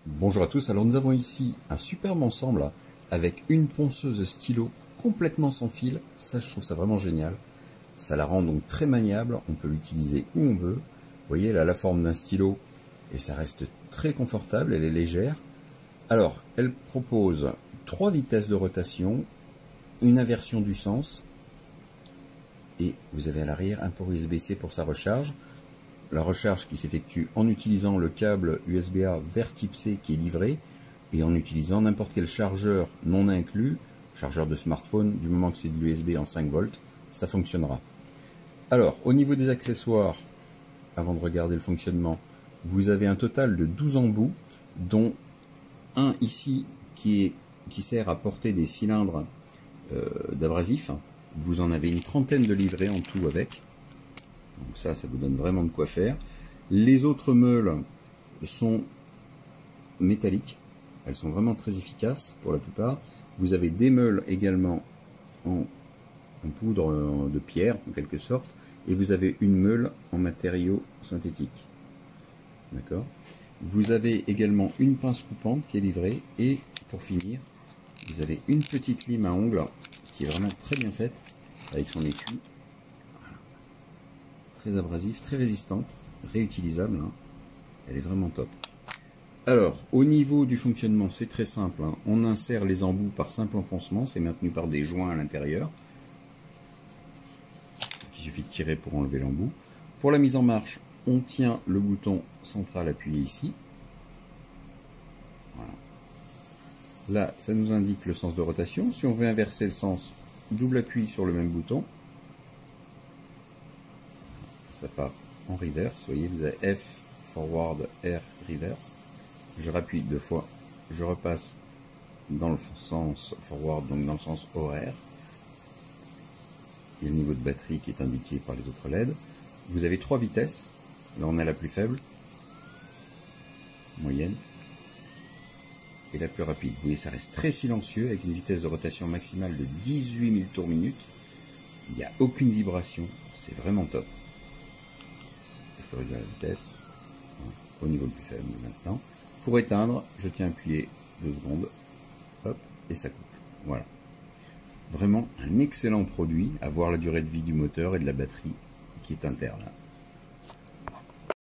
Bonjour à tous, alors nous avons ici un superbe ensemble avec une ponceuse stylo complètement sans fil. Ça, je trouve ça vraiment génial. Ça la rend donc très maniable, on peut l'utiliser où on veut. Vous voyez, elle a la forme d'un stylo et ça reste très confortable, elle est légère. Alors, elle propose 3 vitesses de rotation, une inversion du sens et vous avez à l'arrière un port USB-C pour sa recharge. La recharge qui s'effectue en utilisant le câble USB-A vers type C qui est livré et en utilisant n'importe quel chargeur non inclus, chargeur de smartphone, du moment que c'est de l'USB en 5 volts, ça fonctionnera. Alors, au niveau des accessoires, avant de regarder le fonctionnement, vous avez un total de 12 embouts, dont un ici qui sert à porter des cylindres d'abrasif. Vous en avez une trentaine de livrés en tout avec. Donc ça vous donne vraiment de quoi faire. Les autres meules sont métalliques. Elles sont vraiment très efficaces pour la plupart. Vous avez des meules également en poudre de pierre, en quelque sorte. Et vous avez une meule en matériaux synthétiques. D'accord. Vous avez également une pince coupante qui est livrée. Et pour finir, vous avez une petite lime à ongles qui est vraiment très bien faite avec son étui. Très abrasive, très résistante, réutilisable, hein. Elle est vraiment top. Alors, au niveau du fonctionnement, c'est très simple, hein. On insère les embouts par simple enfoncement, c'est maintenu par des joints à l'intérieur. Il suffit de tirer pour enlever l'embout. Pour la mise en marche, on tient le bouton central appuyé ici. Voilà. Là, ça nous indique le sens de rotation. Si on veut inverser le sens, double appui sur le même bouton. Ça part en reverse, vous voyez, vous avez F forward, R reverse. Je rappuie 2 fois, je repasse dans le sens forward, donc dans le sens horaire. Il y a le niveau de batterie qui est indiqué par les autres LED. Vous avez 3 vitesses. Là, on a la plus faible, moyenne, et la plus rapide. Vous voyez, ça reste très silencieux avec une vitesse de rotation maximale de 18 000 tours minute. Il n'y a aucune vibration, c'est vraiment top. Je peux réduire la vitesse au niveau le plus faible maintenant. Pour éteindre, je tiens appuyé 2 secondes, hop, et ça coupe. Voilà. Vraiment un excellent produit, à voir la durée de vie du moteur et de la batterie qui est interne.